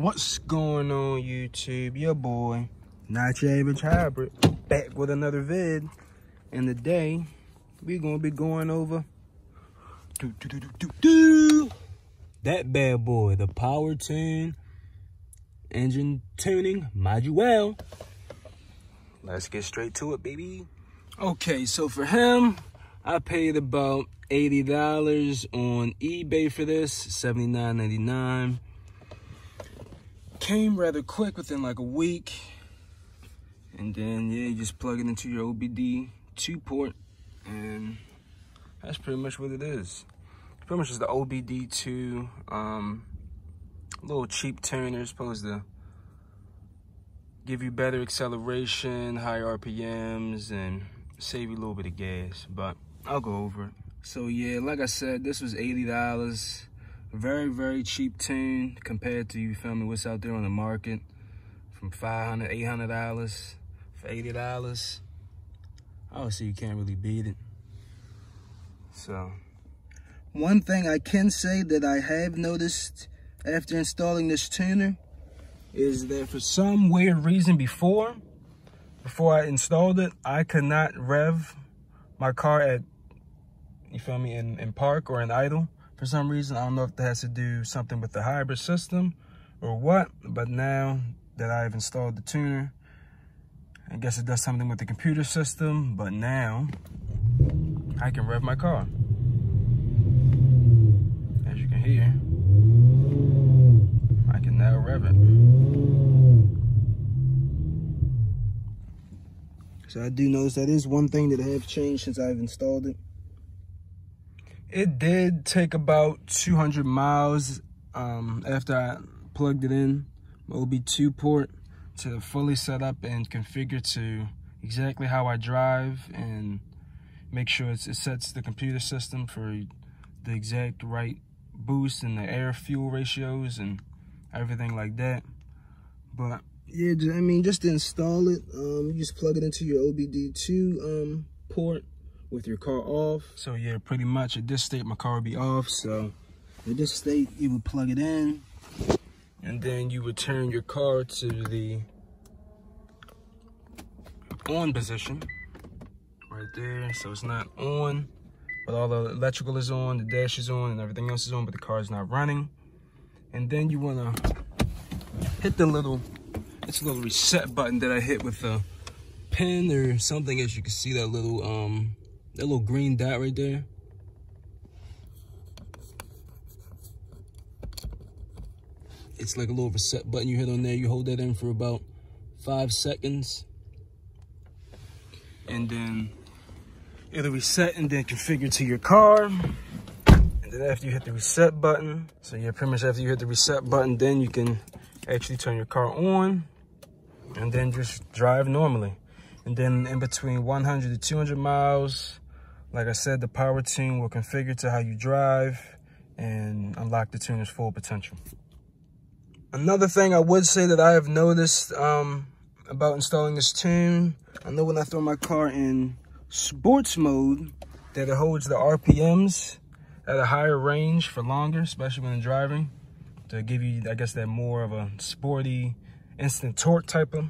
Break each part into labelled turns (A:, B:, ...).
A: What's going on, YouTube? Your boy, Not Your Average Hybrid, back with another vid. And today, we're going to be going over that bad boy, the Powertune engine tuning module. Let's get straight to it, baby. Okay, so for him, I paid about $80 on eBay for this, $79.99. Came rather quick, within like a week. And then, yeah, you just plug it into your OBD 2-port, and that's pretty much what it is. Pretty much just the OBD 2, little cheap tuner, supposed to give you better acceleration, higher RPMs, and save you a little bit of gas, but I'll go over it. So yeah, like I said, this was $80. Very, very cheap tune compared to, you feel me, what's out there on the market. From $500, $800 for $80. Obviously, you can't really beat it. So, one thing I can say that I have noticed after installing this tuner is that for some weird reason before I installed it, I could not rev my car at, you feel me, in park or in idle. For some reason, I don't know if that has to do something with the hybrid system or what, but now that I've installed the tuner, I guess it does something with the computer system, but now I can rev my car. As you can hear, I can now rev it. So I do notice that is one thing that I have changed since I've installed it. It did take about 200 miles after I plugged it in, my OB2 port, to fully set up and configure to exactly how I drive and make sure it sets the computer system for the exact right boost and the air fuel ratios and everything like that. But yeah, I mean, just to install it, you just plug it into your OBD2 port with your car off. So yeah, pretty much at this state my car would be off. So at this state you would plug it in, and then you would turn your car to the on position right there. So it's not on, but all the electrical is on, the dash is on, and everything else is on, but the car is not running. And then you want to hit the little, it's a little reset button that I hit with a pen or something. As you can see, that little green dot right there. It's like a little reset button. You hit on there, you hold that in for about 5 seconds. And then it'll reset and then configure to your car. And then after you hit the reset button, so yeah, pretty much after you hit the reset button, then you can actually turn your car on and then just drive normally. And then in between 100 to 200 miles, like I said, the Powertune will configure to how you drive and unlock the tuner's full potential. Another thing I would say that I have noticed about installing this tune, I know when I throw my car in sports mode, that it holds the RPMs at a higher range for longer, especially when I'm driving, to give you, I guess, that more of a sporty, instant torque type of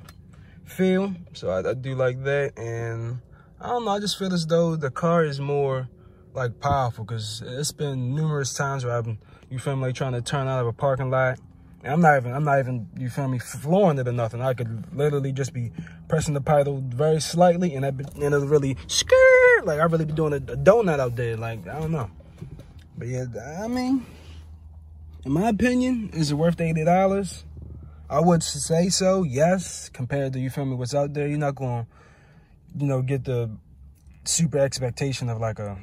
A: feel. So I do like that. And I don't know, I just feel as though the car is more like powerful, because it's been numerous times where I've been, you feel me, like trying to turn out of a parking lot. And I'm not even, you feel me, flooring it or nothing. I could literally just be pressing the pedal very slightly, and it'll really skirt, like I really be doing a donut out there. Like, I don't know. But yeah, I mean, in my opinion, is it worth $80? I would say so, yes, compared to, you feel me, what's out there. You're not going to, you know, get the super expectation of like I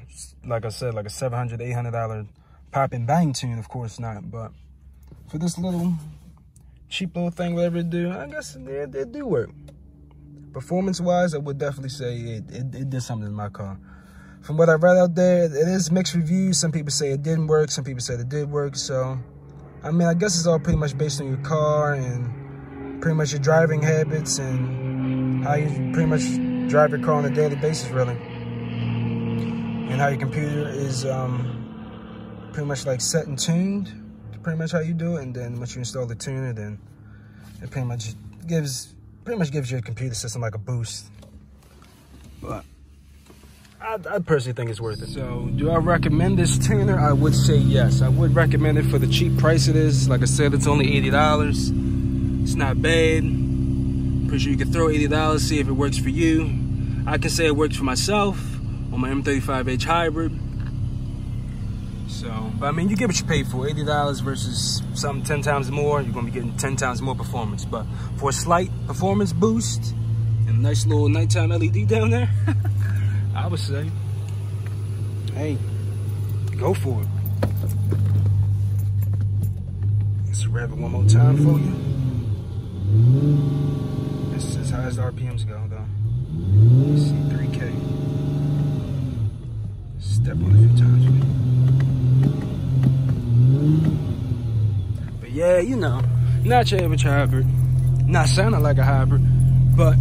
A: said, like a $700, $800 pop and bang tune. Of course not. But for this little cheap little thing, whatever it do, I guess it do work. Performance wise, I would definitely say it did something in my car. From what I read out there, it is mixed reviews. Some people say it didn't work, some people said it did work. So I mean, I guess it's all pretty much based on your car and pretty much your driving habits and how you pretty much drive your car on a daily basis, really. And how your computer is pretty much like set and tuned pretty much how you do it. And then once you install the tuner, then it pretty much gives your computer system like a boost. But I personally think it's worth it. So do I recommend this tuner? I would say yes. I would recommend it for the cheap price it is. Like I said, it's only $80. It's not bad. Pretty sure you can throw $80, see if it works for you. I can say it works for myself on my M35H hybrid. So, but I mean, you get what you pay for. $80 versus something 10 times more. You're gonna be getting 10 times more performance. But for a slight performance boost and a nice little nighttime LED down there, I would say, hey, go for it. Let's rev it one more time for you. This is as high as the RPMs go, though. You see 3K. Step on it a few times with it. But yeah, you know, not your average hybrid. Not sounding like a hybrid, but